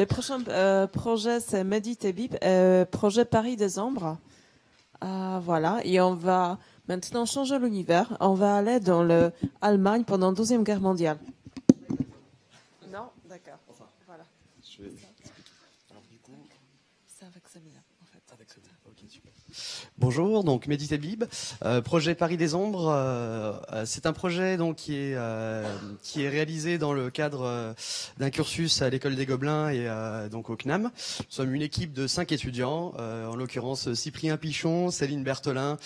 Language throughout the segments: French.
Le prochain projet, c'est Meditebib, projet Paris des Ombres. Voilà, et on va maintenant changer l'univers. On va aller dans l'Allemagne pendant la Deuxième Guerre mondiale. Non, d'accord. Enfin, voilà. je vais expliquer. Alors du coup, c'est avec celui-là, en fait. avec celui-là. Ok, super. Bonjour, donc Meditebib, projet Paris des Ombres. C'est un projet donc qui est réalisé dans le cadre d'un cursus à l'école des Gobelins et donc au CNAM. Nous sommes une équipe de 5 étudiants, en l'occurrence Cyprien Pichon, Céline Berthelin,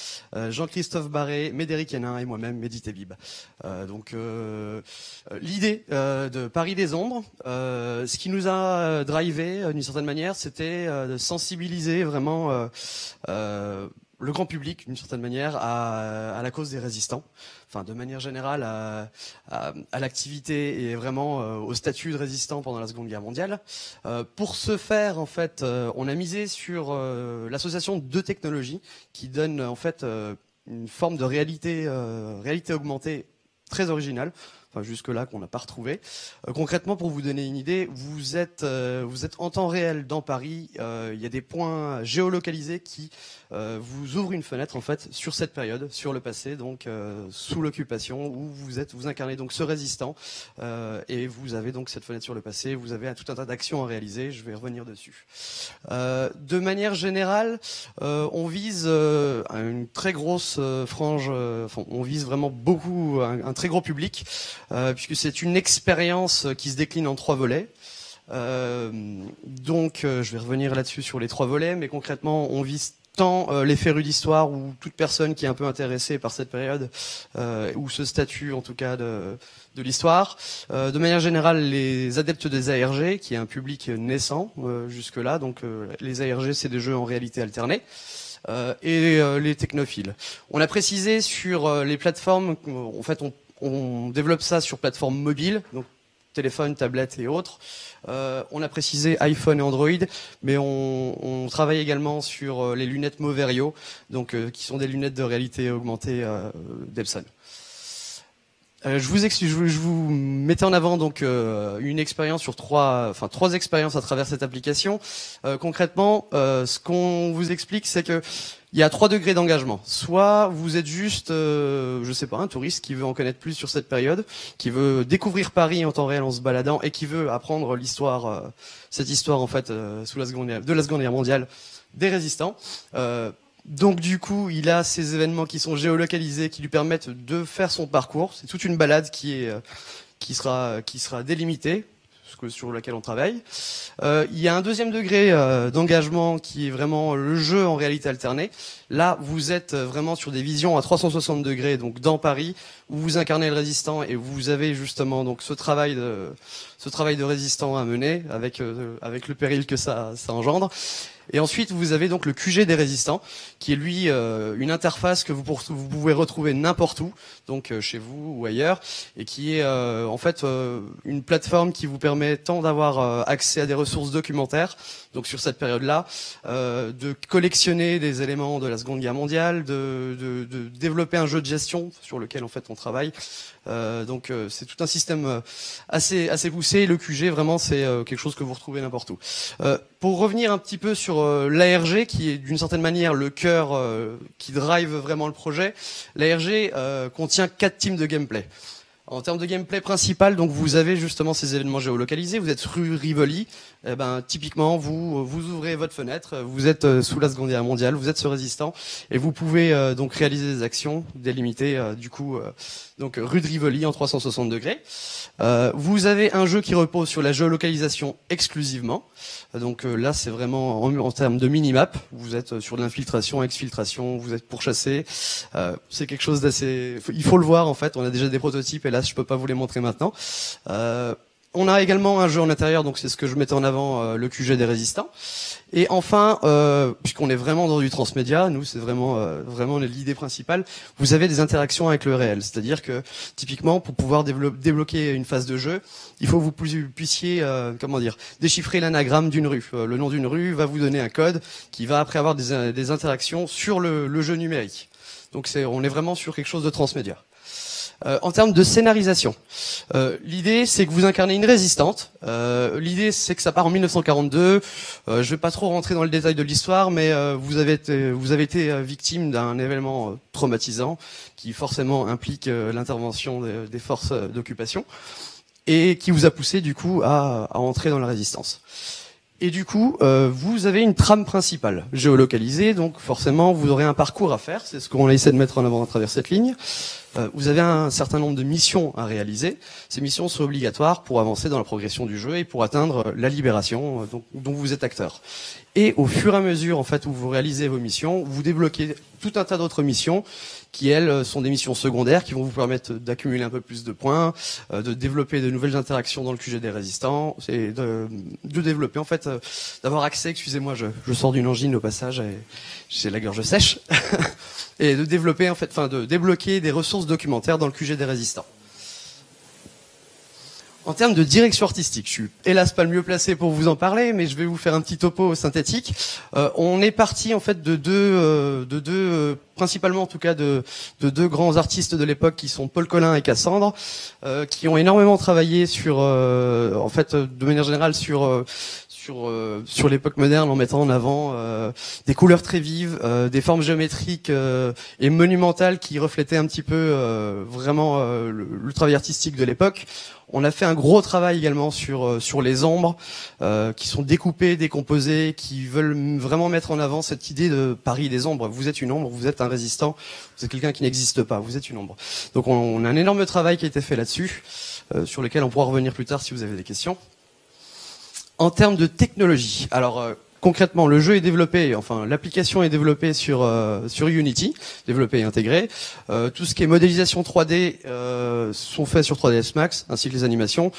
Jean-Christophe Barré, Médéric Hénin et moi-même Meditebib. L'idée de Paris des Ombres, ce qui nous a drivé d'une certaine manière, c'était de sensibiliser vraiment le grand public, d'une certaine manière, à la cause des résistants, enfin de manière générale à l'activité et vraiment au statut de résistant pendant la Seconde Guerre mondiale. Pour ce faire, en fait, on a misé sur l'association de technologies qui donne en fait une forme de réalité augmentée très originale. Enfin, jusque-là qu'on n'a pas retrouvé. Concrètement, pour vous donner une idée, vous êtes en temps réel dans Paris. Il y a des points géolocalisés qui vous ouvrent une fenêtre en fait sur cette période, sur le passé, donc sous l'occupation, où vous incarnez donc ce résistant et vous avez donc cette fenêtre sur le passé. Vous avez tout un tas d'actions à réaliser. Je vais revenir dessus. De manière générale, on vise une très grosse frange. Enfin, on vise vraiment beaucoup un très gros public. Puisque c'est une expérience qui se décline en 3 volets. Je vais revenir là-dessus sur les 3 volets, mais concrètement, on vise tant les férus d'histoire ou toute personne qui est un peu intéressée par cette période ou ce statut en tout cas de l'histoire. De manière générale, les adeptes des ARG, qui est un public naissant jusque-là. Donc les ARG, c'est des jeux en réalité alternée. Et les technophiles. On a précisé sur les plateformes, en fait, on développe ça sur plateforme mobile, donc téléphone, tablette et autres. On a précisé iPhone et Android, mais on travaille également sur les lunettes Moverio, donc qui sont des lunettes de réalité augmentée d'Epson. Je vous mettais en avant donc une expérience sur trois expériences à travers cette application. Concrètement, ce qu'on vous explique, c'est que il y a 3 degrés d'engagement. Soit vous êtes juste, je sais pas, un touriste qui veut en connaître plus sur cette période, qui veut découvrir Paris en temps réel en se baladant et qui veut apprendre l'histoire, cette histoire en fait de la Seconde Guerre mondiale des résistants. Donc du coup, il a ces événements qui sont géolocalisés, qui lui permettent de faire son parcours. C'est toute une balade qui sera délimitée, sur laquelle on travaille. Il y a un deuxième degré d'engagement qui est vraiment le jeu en réalité alternée. Là, vous êtes vraiment sur des visions à 360 degrés, donc dans Paris, où vous incarnez le résistant et vous avez justement donc ce travail de résistant à mener avec le péril que ça engendre. Et ensuite, vous avez donc le QG des résistants, qui est lui une interface que vous pouvez retrouver n'importe où, donc chez vous ou ailleurs, et qui est en fait une plateforme qui vous permet tant d'avoir accès à des ressources documentaires, donc sur cette période-là, de collectionner des éléments de la Seconde Guerre mondiale, de développer un jeu de gestion sur lequel en fait on travaille. C'est tout un système assez poussé. Le QG vraiment c'est quelque chose que vous retrouvez n'importe où. Pour revenir un petit peu sur l'ARG qui est d'une certaine manière le cœur qui drive vraiment le projet, l'ARG contient 4 teams de gameplay. En termes de gameplay principal, donc vous avez justement ces événements géolocalisés. Vous êtes rue Rivoli. Typiquement, vous ouvrez votre fenêtre. Vous êtes sous la Seconde Guerre mondiale. Vous êtes ce résistant et vous pouvez donc réaliser des actions délimitées. Donc rue de Rivoli en 360 degrés. Vous avez un jeu qui repose sur la géolocalisation exclusivement. Donc là, c'est vraiment en termes de minimap. Vous êtes sur de l'infiltration, exfiltration. Vous êtes pourchassé. C'est quelque chose d'assez. Il faut le voir en fait. On a déjà des prototypes. Hélas, je peux pas vous les montrer maintenant. On a également un jeu en intérieur, donc c'est ce que je mettais en avant, le QG des résistants. Et enfin, puisqu'on est vraiment dans du transmédia, nous c'est vraiment l'idée principale. Vous avez des interactions avec le réel, c'est-à-dire que typiquement pour pouvoir débloquer une phase de jeu, il faut que vous puissiez déchiffrer l'anagramme d'une rue. Le nom d'une rue va vous donner un code qui va après avoir des interactions sur le jeu numérique. Donc on est vraiment sur quelque chose de transmédia. En termes de scénarisation, l'idée c'est que vous incarnez une résistante. L'idée c'est que ça part en 1942. Je vais pas trop rentrer dans le détail de l'histoire, mais vous avez été victime d'un événement traumatisant qui forcément implique l'intervention des forces d'occupation et qui vous a poussé du coup à entrer dans la résistance. Et du coup, vous avez une trame principale géolocalisée, donc forcément vous aurez un parcours à faire. C'est ce qu'on essaie de mettre en avant à travers cette ligne. Vous avez un certain nombre de missions à réaliser. Ces missions sont obligatoires pour avancer dans la progression du jeu et pour atteindre la libération dont vous êtes acteur. Et au fur et à mesure en fait où vous réalisez vos missions, vous débloquez tout un tas d'autres missions qui elles sont des missions secondaires qui vont vous permettre d'accumuler un peu plus de points, de développer de nouvelles interactions dans le QG des résistants, et de développer en fait, d'avoir accès. Excusez-moi, je sors d'une angine au passage et j'ai la gorge sèche. Et de développer en fait, enfin de débloquer des ressources documentaires dans le QG des résistants. En termes de direction artistique, je suis hélas pas le mieux placé pour vous en parler, mais je vais vous faire un petit topo synthétique. On est parti en fait de deux, principalement en tout cas de deux grands artistes de l'époque qui sont Paul Colin et Cassandre, qui ont énormément travaillé sur, en fait, de manière générale sur l'époque moderne en mettant en avant des couleurs très vives, des formes géométriques et monumentales qui reflétaient un petit peu vraiment le travail artistique de l'époque. On a fait un gros travail également sur les ombres qui sont découpées, décomposées, qui veulent vraiment mettre en avant cette idée de Paris des ombres. Vous êtes une ombre, vous êtes un résistant, vous êtes quelqu'un qui n'existe pas, vous êtes une ombre. Donc on a un énorme travail qui a été fait là-dessus, sur lequel on pourra revenir plus tard si vous avez des questions. En termes de technologie, alors concrètement, le jeu est développé, enfin l'application est développée sur Unity, développée et intégrée. Tout ce qui est modélisation 3D sont faits sur 3ds Max, ainsi que les animations.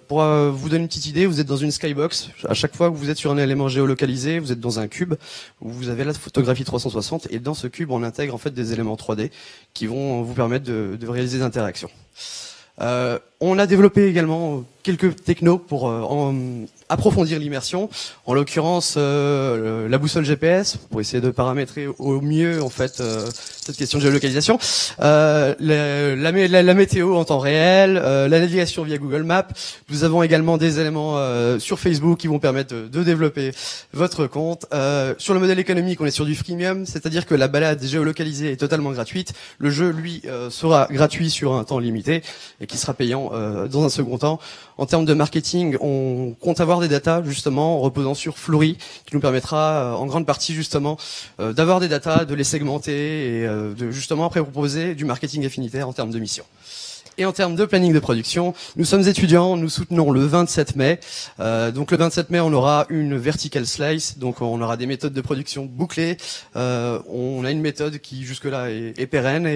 Pour vous donner une petite idée, vous êtes dans une skybox. À chaque fois que vous êtes sur un élément géolocalisé, vous êtes dans un cube où vous avez la photographie 360 et dans ce cube, on intègre en fait des éléments 3D qui vont vous permettre de réaliser des interactions. On a développé également quelques technos pour approfondir l'immersion. En l'occurrence, la boussole GPS pour essayer de paramétrer au mieux en fait cette question de géolocalisation. La météo en temps réel, la navigation via Google Maps. Nous avons également des éléments sur Facebook qui vont permettre de développer votre compte. Sur le modèle économique, on est sur du freemium, c'est-à-dire que la balade géolocalisée est totalement gratuite. Le jeu, lui, sera gratuit sur un temps limité et qui sera payant dans un second temps. En termes de marketing, on compte avoir des datas justement reposant sur Flory, qui nous permettra en grande partie justement d'avoir des datas, de les segmenter et de justement après proposer du marketing affinitaire en termes de mission. Et en termes de planning de production, nous sommes étudiants, nous soutenons le 27 mai. Donc le 27 mai, on aura une vertical slice, donc on aura des méthodes de production bouclées. On a une méthode qui jusque-là est pérenne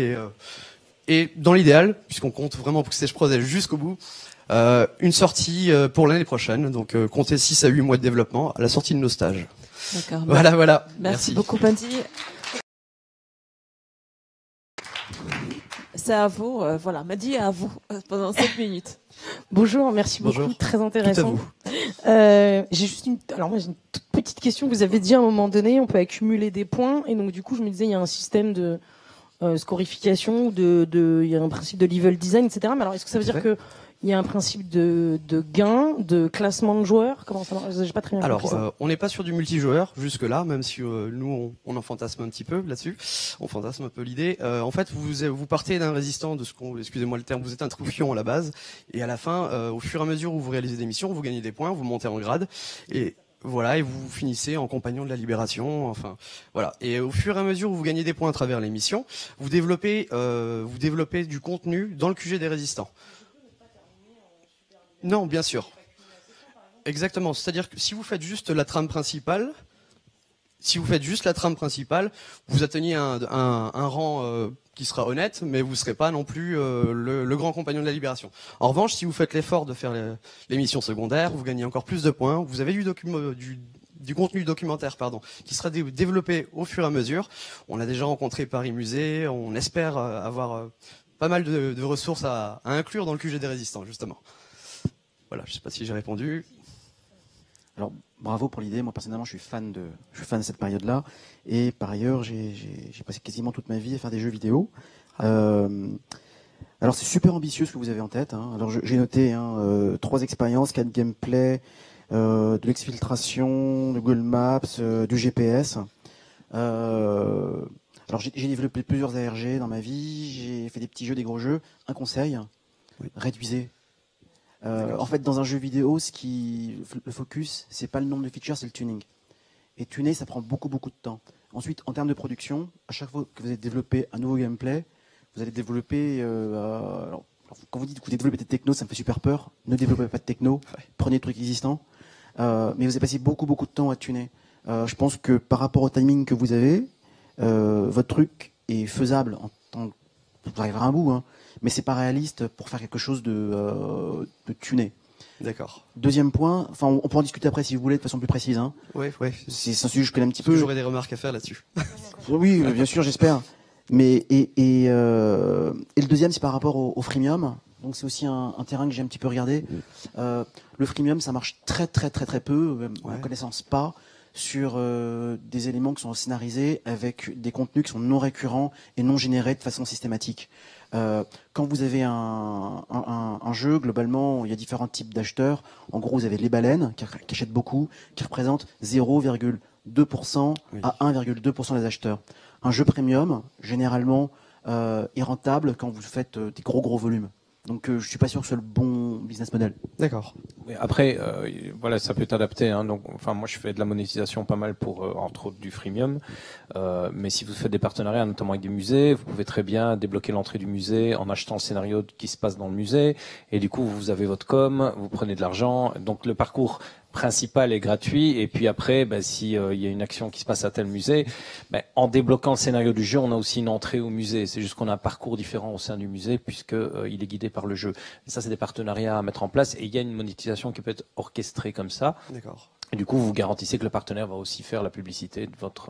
et dans l'idéal, puisqu'on compte vraiment pousser ce projet jusqu'au bout, une sortie pour l'année prochaine. Donc comptez 6 à 8 mois de développement à la sortie de nos stages. D'accord. Voilà. Merci beaucoup, Panty. C'est à vous, voilà, Mehdi, à vous, pendant 7 minutes. Bonjour, merci beaucoup, Bonjour. très intéressant. Tout à vous. J'ai juste une toute petite question. Vous avez dit à un moment donné, on peut accumuler des points, et donc du coup, je me disais, il y a un système de scorification, il y a un principe de level design, etc. Mais alors, est-ce que ça veut dire que il y a un principe de gain, de classement de joueurs? Comment ça marche? J'ai pas très bien compris ça. Alors, on n'est pas sur du multijoueur jusque-là, même si nous on en fantasme un petit peu là-dessus. On fantasme un peu l'idée. En fait, vous partez d'un résistant de ce qu'on, excusez-moi le terme, vous êtes un troufion à la base, et à la fin, au fur et à mesure où vous réalisez des missions, vous gagnez des points, vous montez en grade, et voilà, et vous finissez en compagnon de la libération. Enfin, voilà. Et au fur et à mesure où vous gagnez des points à travers les missions, vous développez du contenu dans le QG des résistants. Non, bien sûr. Exactement. C'est-à-dire que si vous faites juste la trame principale, vous atteignez un rang qui sera honnête, mais vous ne serez pas non plus le grand compagnon de la libération. En revanche, si vous faites l'effort de faire les missions secondaires, vous gagnez encore plus de points. Vous avez du contenu documentaire, qui sera développé au fur et à mesure. On a déjà rencontré Paris Musée. On espère avoir pas mal de ressources à inclure dans le QG des résistants, justement. Voilà, je ne sais pas si j'ai répondu. Alors, bravo pour l'idée. Moi, personnellement, je suis fan de cette période-là. Et par ailleurs, j'ai passé quasiment toute ma vie à faire des jeux vidéo. Alors, Alors c'est super ambitieux ce que vous avez en tête. Hein. Alors j'ai noté 3 expériences, 4 gameplay, de l'exfiltration, de Google Maps, du GPS. Alors j'ai développé plusieurs ARG dans ma vie, j'ai fait des petits jeux, des gros jeux. Un conseil, réduisez. En fait, dans un jeu vidéo, le focus, c'est pas le nombre de features, c'est le tuning. Et tuner, ça prend beaucoup de temps. Ensuite, en termes de production, à chaque fois que vous allez développer un nouveau gameplay, vous allez développer... alors, quand vous dites que vous développez des technos, ça me fait super peur. Ne développez pas de techno, prenez des trucs existants. Mais vous avez passé beaucoup de temps à tuner. Je pense que par rapport au timing que vous avez, votre truc est faisable. Vous arriverez à un bout, hein, mais c'est pas réaliste pour faire quelque chose de tuné. D'accord. Deuxième point, enfin on peut en discuter après si vous voulez de façon plus précise. Hein. Ouais. C'est un sujet que je connais un petit peu. J'aurais des remarques à faire là-dessus. Oui, bien sûr, j'espère. Mais le deuxième, c'est par rapport au freemium. Donc c'est aussi un terrain que j'ai un petit peu regardé. Le freemium, ça marche très peu, en connaissance pas, sur des éléments qui sont scénarisés avec des contenus qui sont non récurrents et non générés de façon systématique. Quand vous avez un jeu, globalement, il y a différents types d'acheteurs. En gros, vous avez les baleines qui achètent beaucoup, qui représentent 0,2% à 1,2% des acheteurs. Un jeu premium, généralement, est rentable quand vous faites des gros volumes. Donc je suis pas sûr que ce soit le bon business model. D'accord. Après, voilà, ça peut être adapté. Hein. Donc, enfin, moi, je fais de la monétisation pas mal pour, entre autres, du freemium. Mais si vous faites des partenariats, notamment avec des musées, vous pouvez très bien débloquer l'entrée du musée en achetant le scénario qui se passe dans le musée. Et du coup, vous avez votre com, vous prenez de l'argent. Donc, le parcours principal est gratuit, et puis après, si y a une action qui se passe à tel musée, en débloquant le scénario du jeu, on a aussi une entrée au musée. C'est juste qu'on a un parcours différent au sein du musée puisque il est guidé par le jeu. Et ça, c'est des partenariats à mettre en place, et il y a une monétisation qui peut être orchestrée comme ça. D'accord. Et du coup, vous garantissez que le partenaire va aussi faire la publicité de votre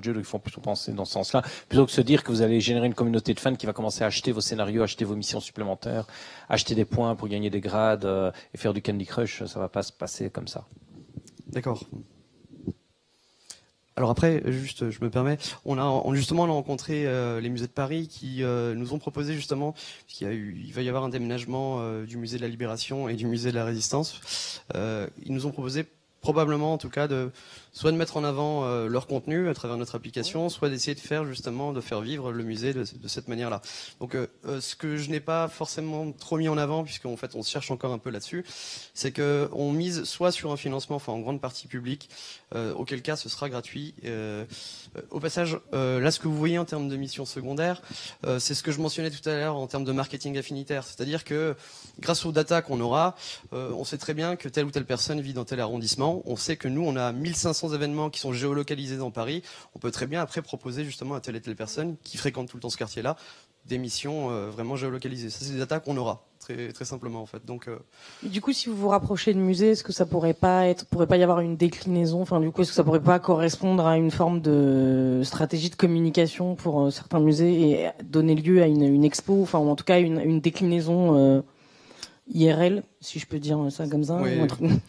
jeu. Donc, il faut plutôt penser dans ce sens-là, plutôt que se dire que vous allez générer une communauté de fans qui va commencer à acheter vos scénarios, acheter vos missions supplémentaires, acheter des points pour gagner des grades et faire du Candy Crush. Ça va pas se passer comme ça. D'accord. Alors après, juste, je me permets, on a rencontré les musées de Paris qui nous ont proposé justement, il va y avoir un déménagement du musée de la Libération et du musée de la Résistance. Ils nous ont proposé probablement, en tout cas, soit de mettre en avant leur contenu à travers notre application, soit d'essayer de faire vivre le musée de cette manière-là. Donc, ce que je n'ai pas forcément trop mis en avant, puisqu'en fait, on se cherche encore un peu là-dessus, c'est que on mise soit sur un financement, enfin en grande partie public, auquel cas ce sera gratuit. Au passage, là, ce que vous voyez en termes de missions secondaires, c'est ce que je mentionnais tout à l'heure en termes de marketing affinitaire, c'est-à-dire que grâce aux data qu'on aura, on sait très bien que telle ou telle personne vit dans tel arrondissement. On sait que nous, on a 1500 événements qui sont géolocalisés dans Paris. On peut très bien après proposer justement à telle et telle personne qui fréquente tout le temps ce quartier-là des missions vraiment géolocalisées. Ça, c'est des data qu'on aura très simplement en fait. Donc, du coup, si vous vous rapprochez de musée, est-ce que ça pourrait pas y avoir une déclinaison? Enfin, du coup, est-ce que ça pourrait pas correspondre à une forme de stratégie de communication pour certains musées et donner lieu à une expo, enfin, ou en tout cas une déclinaison IRL, si je peux dire ça comme ça. Oui,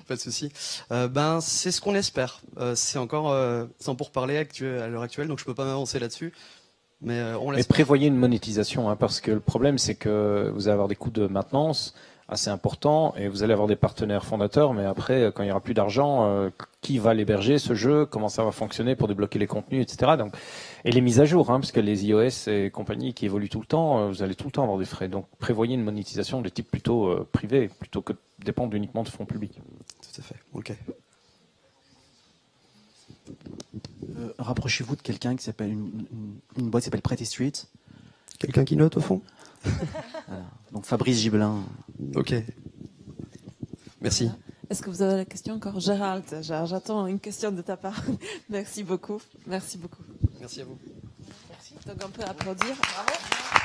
pas de souci. C'est ce qu'on espère. C'est encore sans pourparler à l'heure actuelle, donc je peux pas m'avancer là-dessus. Mais on l'espère. Mais prévoyez une monétisation, parce que le problème, c'est que vous allez avoir des coûts de maintenance assez importants et vous allez avoir des partenaires fondateurs, mais après, quand il y aura plus d'argent, qui va l'héberger ce jeu, comment ça va fonctionner pour débloquer les contenus, etc. Donc, et les mises à jour, parce que les iOS et compagnie qui évoluent tout le temps, vous allez tout le temps avoir des frais. Donc, prévoyez une monétisation de type plutôt privé, plutôt que de dépendre uniquement de fonds publics. Tout à fait. Ok. Rapprochez-vous de quelqu'un qui s'appelle une boîte qui s'appelle Pretty Street. Quelqu'un qui note au fond. Voilà. Donc Fabrice Gibelin. Ok. Merci. Est-ce que vous avez la question encore, Gérald? J'attends une question de ta part. Merci beaucoup. Merci beaucoup. Merci à vous. Merci. Donc on peut applaudir. Bravo.